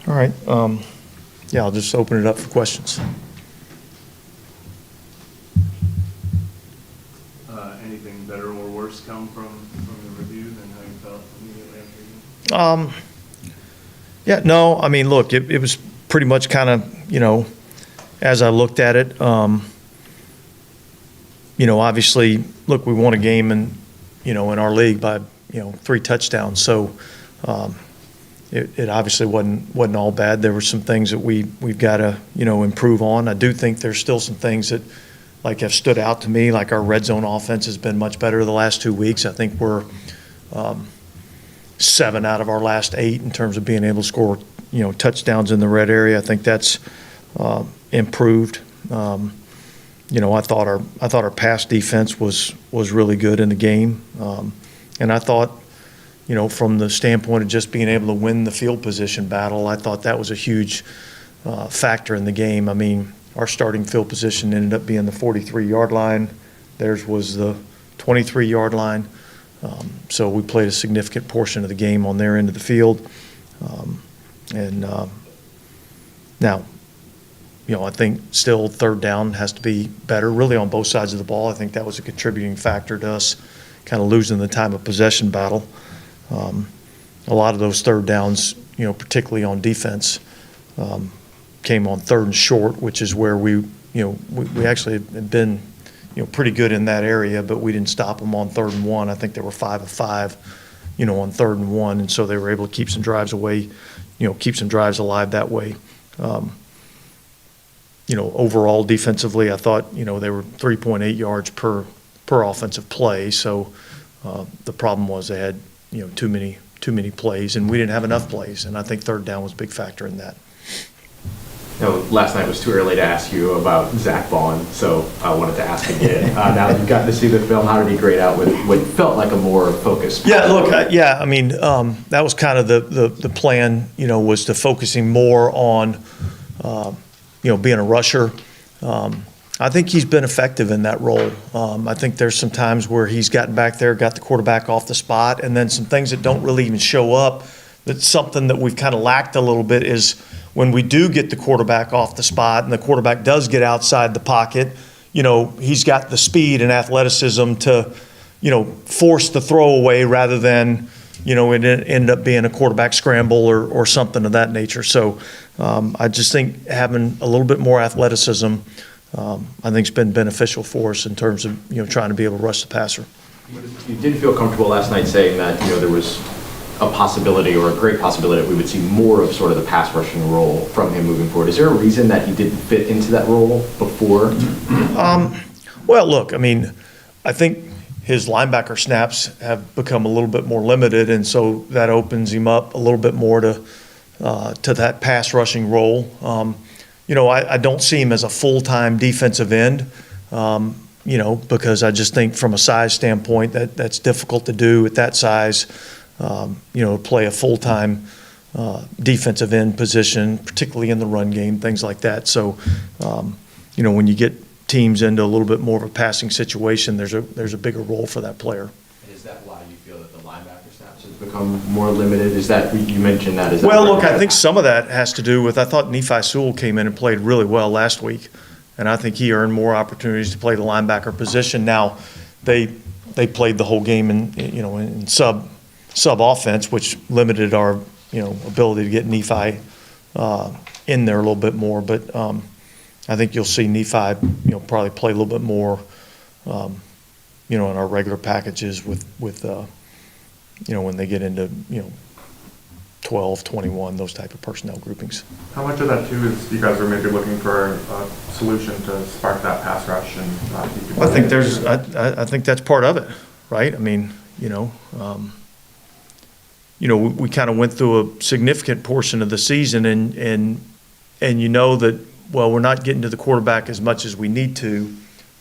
All right. Yeah, I'll just open it up for questions. Anything better or worse come from the review than how you felt immediately after you? Yeah, no, I mean, look, it was pretty much kind of, as I looked at it, obviously, look, we won a game in our league by, 3 touchdowns. So it obviously wasn't all bad. There were some things that we've got to, improve on. I do think there's still some things that, like, have stood out to me. Like, our red zone offense has been much better the last 2 weeks. I think we're 7 out of our last 8 in terms of being able to score, touchdowns in the red area. I think that's improved. I thought our pass defense was really good in the game, and I thought, from the standpoint of just being able to win the field position battle, I thought that was a huge factor in the game. I mean, our starting field position ended up being the 43-yard line. Theirs was the 23-yard line. So we played a significant portion of the game on their end of the field. Now, I think still third down has to be better, really on both sides of the ball. I think that was a contributing factor to us kind of losing the time of possession battle. A lot of those third downs, particularly on defense, came on 3rd and short, which is where we actually had been, pretty good in that area, but we didn't stop them on 3rd and 1. I think they were 5 of 5, on 3rd and 1, and so they were able to keep some drives away, keep some drives alive that way. Overall defensively, I thought, they were 3.8 yards per offensive play. So the problem was they had, too many plays, and we didn't have enough plays. And I think third down was a big factor in that. Last night was too early to ask you about Zach Vaughn, so I wanted to ask again. Now that you've gotten to see the film, how did he grade out with what felt like a more focused? Yeah, look, I mean, that was kind of the plan, was to focusing more on, being a rusher. I think he's been effective in that role. I think there's some times where he's gotten back there, got the quarterback off the spot, and then some things that don't really even show up. That's something that we've kind of lacked a little bit is when we do get the quarterback off the spot and the quarterback does get outside the pocket, he's got the speed and athleticism to, force the throwaway rather than, it end up being a quarterback scramble or something of that nature. So I just think having a little bit more athleticism, I think has been beneficial for us in terms of, trying to be able to rush the passer. You did feel comfortable last night saying that, there was a possibility or a great possibility that we would see more of sort of the pass rushing role from him moving forward. Is there a reason that he didn't fit into that role before? Well, look, I mean, I think his linebacker snaps have become a little bit more limited, and so that opens him up a little bit more to that pass rushing role. I don't see him as a full-time defensive end, because I just think from a size standpoint that's difficult to do at that size. Play a full-time defensive end position, particularly in the run game, things like that. So, when you get teams into a little bit more of a passing situation, there's a bigger role for that player. And is that why you feel that the linebacker snaps has become more limited? Is that, you mentioned that? Is that well, look, I think some of that has to do with, I thought Nephi Sewell came in and played really well last week, and I think he earned more opportunities to play the linebacker position. Now, they played the whole game in sub offense, which limited our ability to get Nephi in there a little bit more. But I think you'll see Nephi probably play a little bit more in our regular packages with when they get into 12, 21, those type of personnel groupings. How much of that too is you guys are maybe looking for a solution to spark that pass rush and keep Well, I think that's part of it, right? I mean, we kind of went through a significant portion of the season and that, well, we're not getting to the quarterback as much as we need to.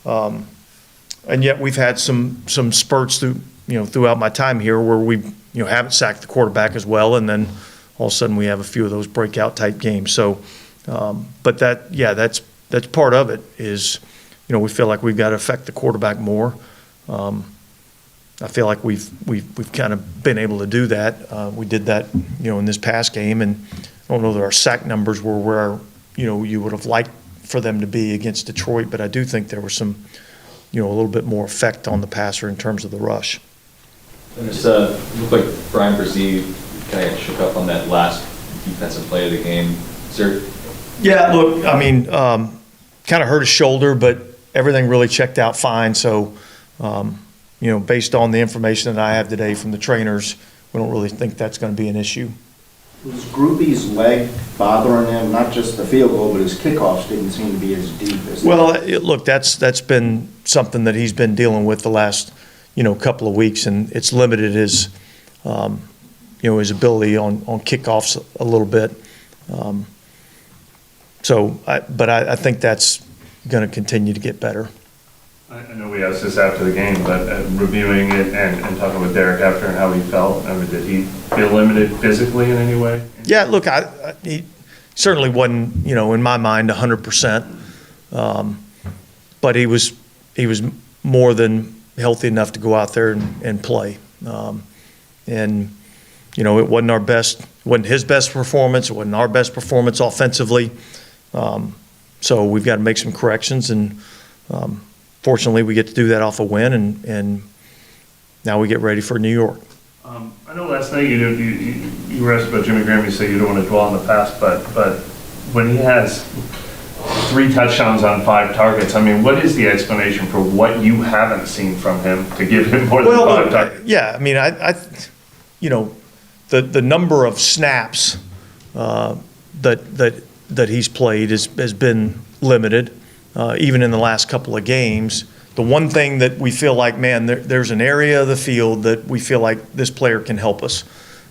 And yet we've had some spurts throughout my time here where we haven't sacked the quarterback as well, and then all of a sudden we have a few of those breakout type games. So, but that's part of it is, we feel like we've got to affect the quarterback more. I feel like we've kind of been able to do that. We did that, in this past game, and don't know that our sack numbers were where, you would have liked for them to be against Detroit, but I do think there was some, a little bit more effect on the passer in terms of the rush. And it's looked like Brian Brzee kind of shook up on that last defensive play of the game. Is there? Yeah, look, I mean, kind of hurt his shoulder, but everything really checked out fine. So, based on the information that I have today from the trainers, we don't really think that's going to be an issue. Was Gruby's leg bothering him? Not just the field goal, but his kickoffs didn't seem to be as deep as. Well, look, that's been something that he's been dealing with the last, couple of weeks, and it's limited his, his ability on kickoffs a little bit. But I think that's going to continue to get better. I know we asked this after the game, but reviewing it and talking with Derek after and how he felt, I mean, did he feel limited physically in any way? Yeah, look, he certainly wasn't, in my mind, 100%. But he was more than healthy enough to go out there and play. It wasn't his best performance. It wasn't our best performance offensively. So we've got to make some corrections, and fortunately we get to do that off a win, and now we get ready for New York. I know last night you were asked about Jimmy Graham. You said you don't want to dwell on the past, but when he has 3 touchdowns on 5 targets, I mean, what is the explanation for what you haven't seen from him to give him more than 5 targets? Yeah, I mean, the number of snaps that he's played has been limited, even in the last couple of games. The one thing that we feel like, man, there's an area of the field that we feel like this player can help us,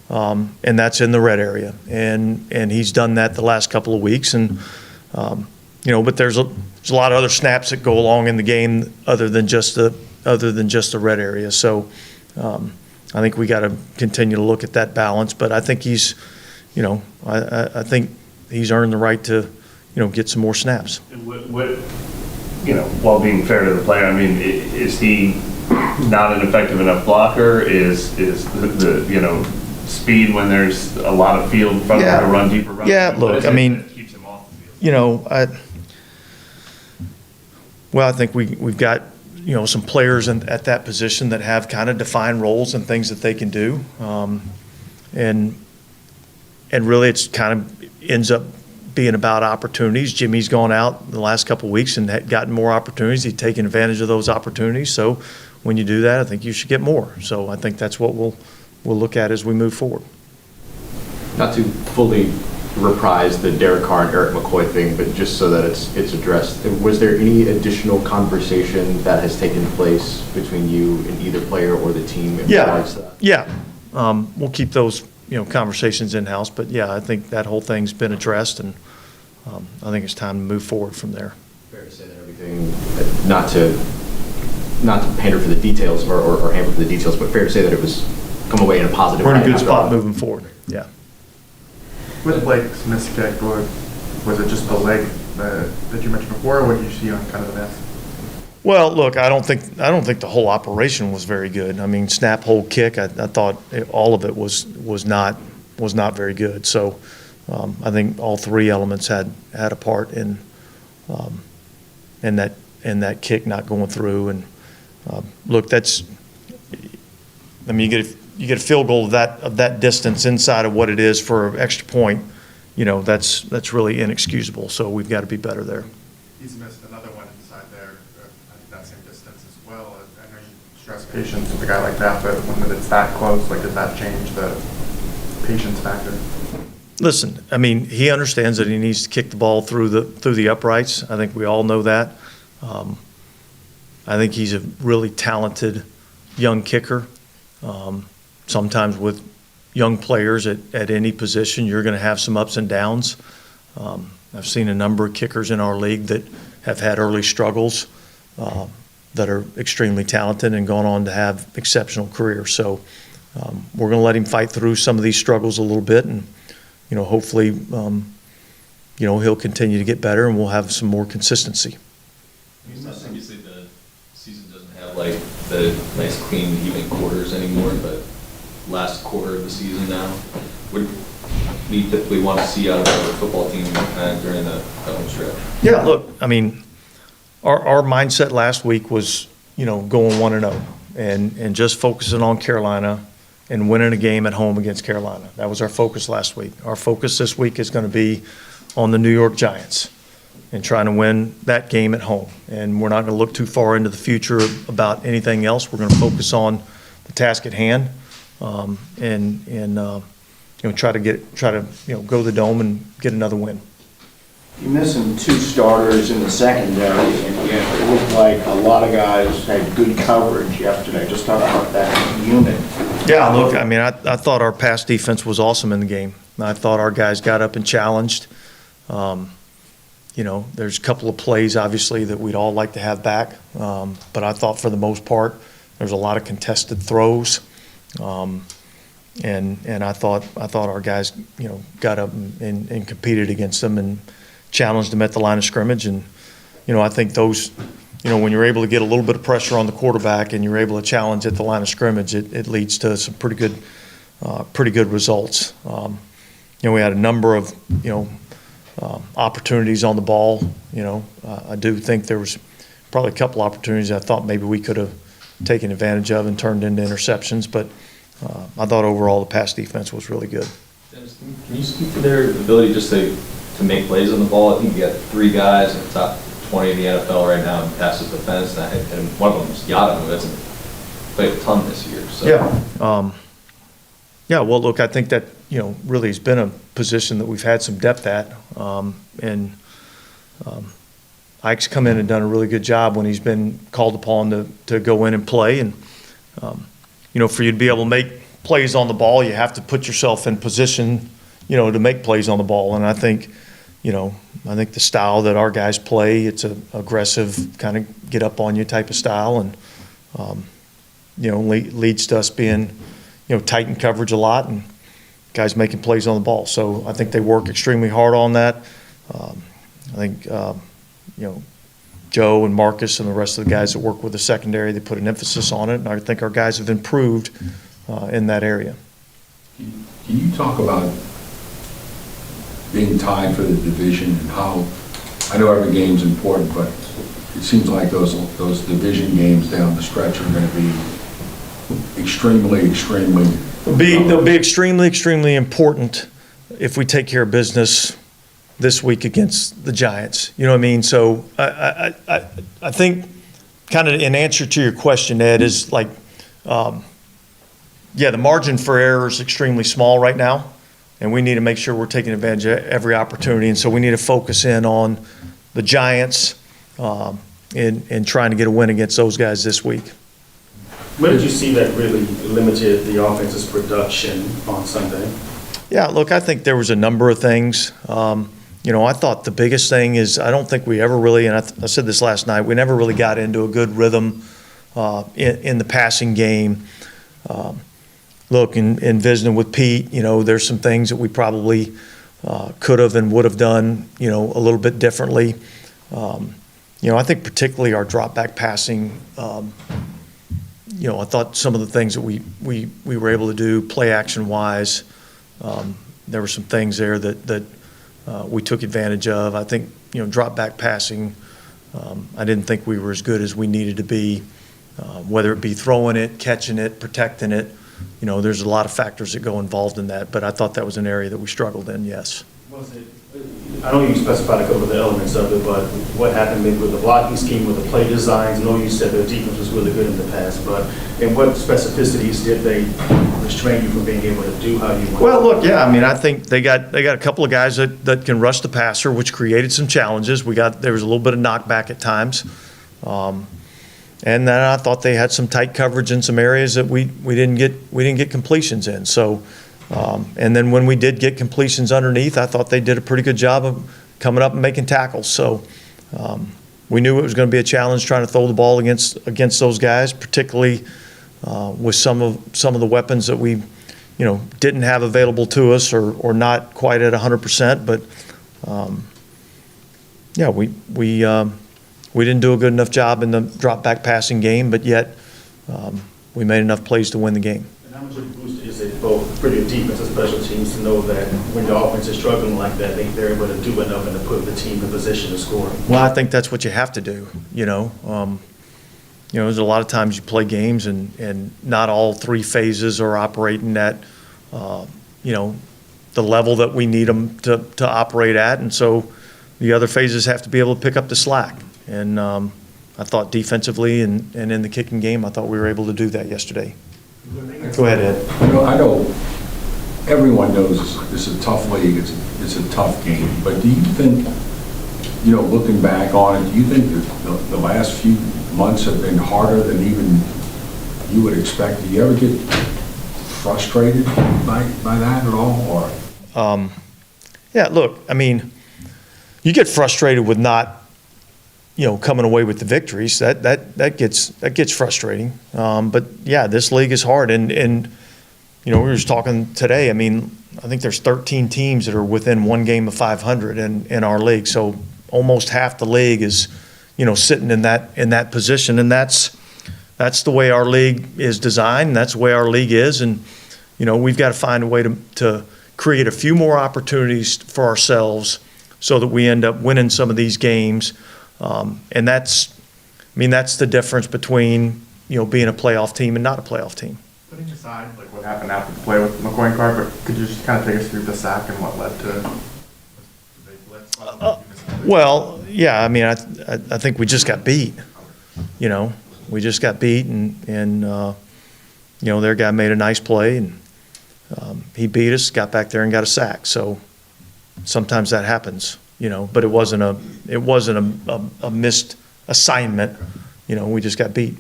and that's in the red area. And he's done that the last couple of weeks. And but there's a lot of other snaps that go along in the game other than just the red area. So I think we got to continue to look at that balance. But I think he's, I think he's earned the right to, get some more snaps. And what while being fair to the player, I mean, is he not an effective enough blocker? Is the speed when there's a lot of field in front of him to run deeper runs? Yeah, look, I mean, that keeps him off the field? I think we've got, some players at that position that have kind of defined roles and things that they can do. And really it's kind of ends up being about opportunities. Jimmy's gone out the last couple of weeks and had gotten more opportunities. He's taken advantage of those opportunities. So when you do that, I think you should get more. So I think that's what we'll look at as we move forward. Not to fully reprise the Derek Carr and Eric McCoy thing, but just so that it's addressed, was there any additional conversation that has taken place between you and either player or the team in regards to that? Yeah. We'll keep those conversations in-house, but yeah, I think that whole thing's been addressed, and I think it's time to move forward from there. Fair to say that everything, not to pander for the details or hammer for the details, but fair to say that it was come away in a positive way. We're in a good spot moving forward. Yeah. With Blake's missed kick, was it just the leg that you mentioned before, or what did you see on kind of the miss? Well, look, I don't think the whole operation was very good. I mean, snap, hold, kick. I thought all of it was not very good. So I think all 3 elements had a part in that kick not going through. And look, you get a field goal of that distance inside of what it is for an extra point. That's really inexcusable. So we've got to be better there. He's missed another one inside there, I think that same distance as well. I know you stress patience with a guy like that, but when it's that close, does that change the patience factor? Listen, I mean, he understands that he needs to kick the ball through the uprights. I think we all know that. I think he's a really talented young kicker. Sometimes with young players at any position, you're going to have some ups and downs. I've seen a number of kickers in our league that have had early struggles that are extremely talented and gone on to have exceptional careers. So we're going to let him fight through some of these struggles a little bit, and hopefully he'll continue to get better and we'll have some more consistency. Obviously the season doesn't have the nice clean even quarters anymore, but last quarter of the season now, we typically want to see out of our football team during the home stretch? Yeah, look, I mean, our mindset last week was, going 1-0 and just focusing on Carolina and winning a game at home against Carolina. That was our focus last week. Our focus this week is going to be on the New York Giants and trying to win that game at home. And we're not going to look too far into the future about anything else. We're going to focus on the task at hand, try to go to the Dome and get another win. You're missing 2 starters in the secondary, and yet it looked like a lot of guys had good coverage yesterday. Just talk about that unit. Yeah, look, I mean, I thought our pass defense was awesome in the game. I thought our guys got up and challenged. There's a couple of plays, obviously, that we'd all like to have back. But I thought for the most part, there's a lot of contested throws. And I thought our guys, got up and competed against them and challenged them at the line of scrimmage. And, I think those, when you're able to get a little bit of pressure on the quarterback and you're able to challenge at the line of scrimmage, it leads to some pretty good results. We had a number of, opportunities on the ball. I do think there was probably a couple opportunities I thought maybe we could have taken advantage of and turned into interceptions, but I thought overall the pass defense was really good. Dennis, can you speak to their ability just to make plays on the ball? I think you got 3 guys in the top 20 in the NFL right now in passes defense, and one of them is Yada, who hasn't played a ton this year. So. Yeah, well, look, I think that, really has been a position that we've had some depth at. Ike's come in and done a really good job when he's been called upon to go in and play. And, for you to be able to make plays on the ball, you have to put yourself in position, to make plays on the ball. And I think the style that our guys play, it's an aggressive kind of get up on you type of style. And, leads to us being, tight in coverage a lot and guys making plays on the ball. So I think they work extremely hard on that. I think, Joe and Marcus and the rest of the guys that work with the secondary, they put an emphasis on it. And I think our guys have improved in that area. Can you talk about being tied for the division and how, I know every game's important, but it seems like those division games down the stretch are going to be extremely They'll be extremely important if we take care of business this week against the Giants. You know what I mean? So I think kind of in answer to your question, Ed, is like, the margin for error is extremely small right now, and we need to make sure we're taking advantage of every opportunity. And so we need to focus in on the Giants and trying to get a win against those guys this week. Where did you see that really limited the offense's production on Sunday? Yeah, look, I think there was a number of things. I thought the biggest thing is I don't think we ever really, and I said this last night, we never really got into a good rhythm in the passing game. Look, in visiting with Pete, there's some things that we probably could have and would have done, a little bit differently. I think particularly our drop back passing, I thought some of the things that we were able to do play action wise, there were some things there that we took advantage of. I think, drop back passing, I didn't think we were as good as we needed to be, whether it be throwing it, catching it, protecting it. There's a lot of factors that go involved in that, but I thought that was an area that we struggled in, yes. Was it, I know you specified a couple of the elements of it, but what happened maybe with the blocking scheme, with the play designs? I know you said their defense was really good in the past, but in what specificities did they restrain you from being able to do how you want? Well, look, yeah, I mean, I think they got a couple of guys that can rush the passer, which created some challenges. There was a little bit of knockback at times. And then I thought they had some tight coverage in some areas that we didn't get completions in. So, and then when we did get completions underneath, I thought they did a pretty good job of coming up and making tackles. So, we knew it was going to be a challenge trying to throw the ball against those guys, particularly with some of the weapons that we, didn't have available to us or not quite at 100%. But yeah, we didn't do a good enough job in the drop back passing game, but yet we made enough plays to win the game. And how much of a boost is it both pretty good defense and special teams to know that when the offense is struggling like that, they're able to do enough and to put the team in position to score. Well, I think that's what you have to do, you know. There's a lot of times you play games and not all three phases are operating at, the level that we need them to operate at. And so the other phases have to be able to pick up the slack. And I thought defensively and in the kicking game, I thought we were able to do that yesterday. Go ahead, Ed. I know everyone knows it's a tough league, it's a tough game, but do you think, looking back on it, do you think that the last few months have been harder than even you would expect? Do you ever get frustrated by that at all, or? Yeah, look, I mean, you get frustrated with not, coming away with the victories. That gets frustrating. But yeah, this league is hard, and we were just talking today. I mean, I think there's 13 teams that are within one game of 500 in our league. So almost half the league is, sitting in that position, and that's the way our league is designed. And that's the way our league is, and we've got to find a way to create a few more opportunities for ourselves so that we end up winning some of these games. And that's the difference between, being a playoff team and not a playoff team. Putting aside like what happened after the play with McCoy and Carr, but could you just kind of take us through the sack and what led to the big blitz? Well, yeah, I mean, I think we just got beat. We just got beat, and their guy made a nice play, and he beat us, got back there and got a sack. So sometimes that happens, but it wasn't a missed assignment. We just got beat.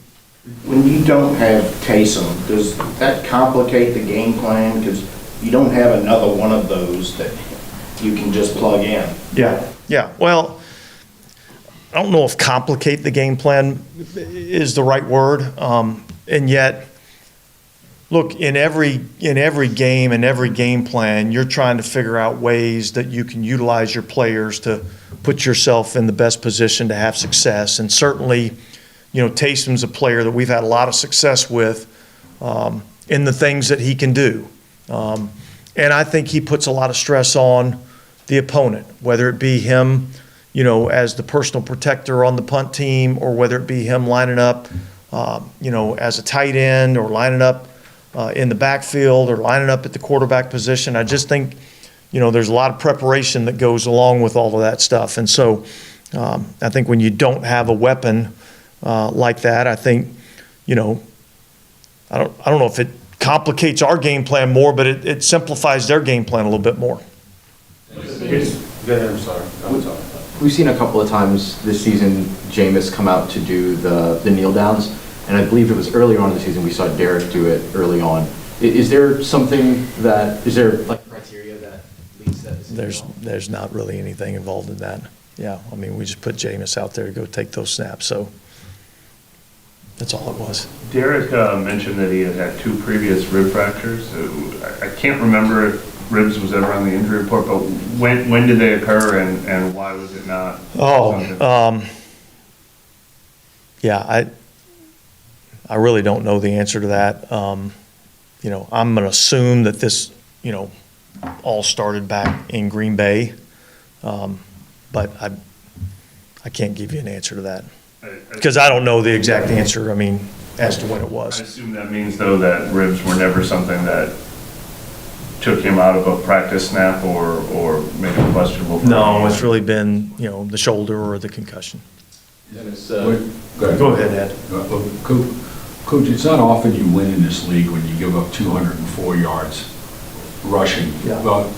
When you don't have Taysom, does that complicate the game plan? Because you don't have another one of those that you can just plug in. Yeah. Well, I don't know if complicate the game plan is the right word. And yet, look, in every game and every game plan, you're trying to figure out ways that you can utilize your players to put yourself in the best position to have success. And certainly, Taysom's a player that we've had a lot of success with in the things that he can do. And I think he puts a lot of stress on the opponent, whether it be him, as the personal protector on the punt team, or whether it be him lining up, as a tight end, or lining up in the backfield, or lining up at the quarterback position. I just think, there's a lot of preparation that goes along with all of that stuff. And so I think when you don't have a weapon like that, I think, I don't know if it complicates our game plan more, but it simplifies their game plan a little bit more. I'm sorry. We've seen a couple of times this season Jameis come out to do the kneel downs, and I believe it was earlier on in the season we saw Derek do it early on. Is there like criteria that leads that decision? There's not really anything involved in that. Yeah, I mean, we just put Jameis out there to go take those snaps, so that's all it was. Derek mentioned that he had 2 previous rib fractures. I can't remember if ribs was ever on the injury report, but when did they occur, and why was it not? Yeah, I really don't know the answer to that. I'm going to assume that this, all started back in Green Bay, but I can't give you an answer to that because I don't know the exact answer. I mean, as to when it was. I assume that means though that ribs were never something that took him out of a practice snap or made him questionable. No, it's really been the shoulder or the concussion. Go ahead, Ed. Coach, it's not often you win in this league when you give up 204 yards rushing. Yeah. But,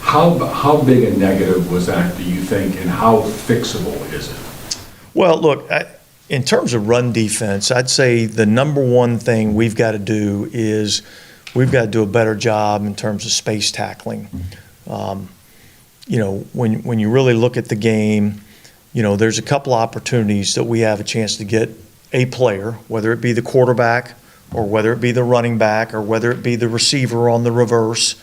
how big a negative was that, do you think, and how fixable is it? Well, look, in terms of run defense, I'd say the number one thing we've got to do is we've got to do a better job in terms of space tackling. When you really look at the game, there's a couple opportunities that we have a chance to get a player, whether it be the quarterback or whether it be the running back or whether it be the receiver on the reverse,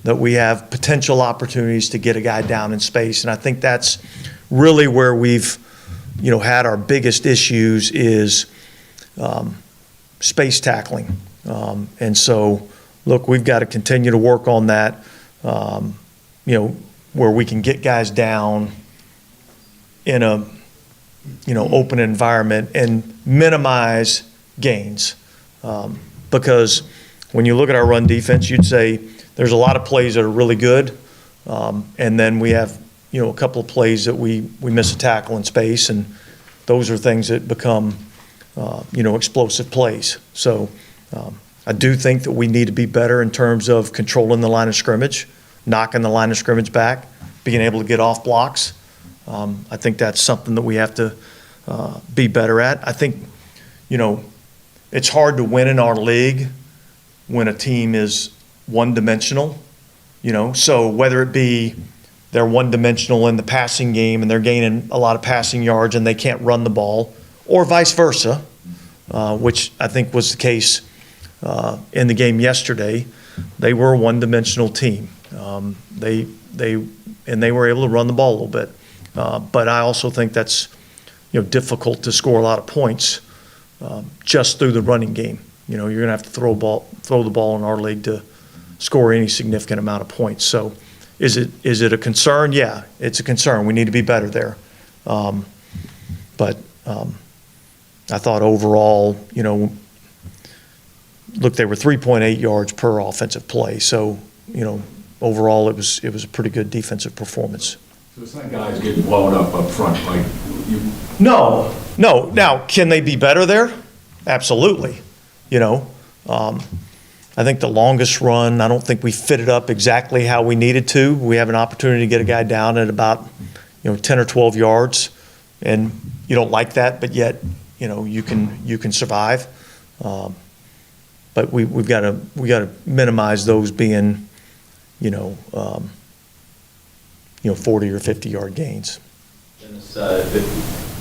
that we have potential opportunities to get a guy down in space. And I think that's really where we've, had our biggest issues is space tackling. And so, look, we've got to continue to work on that, where we can get guys down in a, open environment and minimize gains. Because when you look at our run defense, you'd say there's a lot of plays that are really good. And then we have, a couple of plays that we miss a tackle in space, and those are things that become, explosive plays. So I do think that we need to be better in terms of controlling the line of scrimmage, knocking the line of scrimmage back, being able to get off blocks. I think that's something that we have to be better at. I think, it's hard to win in our league when a team is one-dimensional, So whether it be they're one-dimensional in the passing game and they're gaining a lot of passing yards and they can't run the ball, or vice versa, which I think was the case in the game yesterday. They were a one-dimensional team. They were able to run the ball a little bit. But I also think that's, difficult to score a lot of points just through the running game. You're going to have to throw the ball in our league to score any significant amount of points. So is it a concern? Yeah, it's a concern. We need to be better there. But I thought overall, look, they were 3.8 yards per offensive play. So, overall it was a pretty good defensive performance. So it's not guys getting blown up front like you. No. Now, can they be better there? Absolutely. I think the longest run, I don't think we fit it up exactly how we needed to. We have an opportunity to get a guy down at about, 10 or 12 yards, and you don't like that, but yet, you can survive. But we got to minimize those being, 40 or 50 yard gains.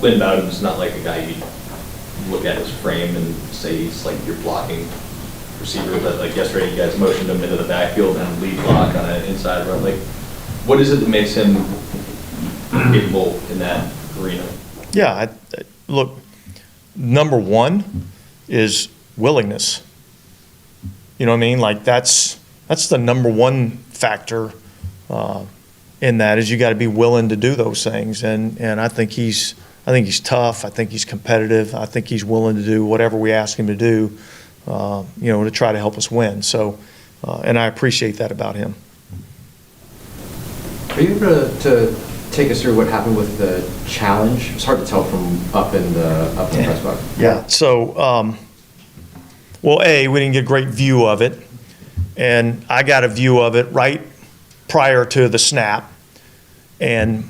Lynn Bowden's not like a guy you look at his frame and say he's like your blocking receiver, but like yesterday you guys motioned him into the backfield and lead block on an inside run. Like, what is it that makes him capable in that arena? Yeah, look, number one is willingness. You know what I mean? Like that's the number one factor in that, is you got to be willing to do those things. And I think he's tough. I think he's competitive. I think he's willing to do whatever we ask him to do, to try to help us win. So, and I appreciate that about him. Are you able to take us through what happened with the challenge? It's hard to tell from up in the press box. Yeah. So, we didn't get a great view of it, and I got a view of it right prior to the snap, and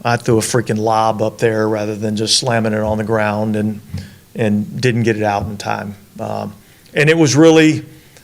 I threw a freaking lob up there rather than just slamming it on the ground, and didn't get it out in time. And it was really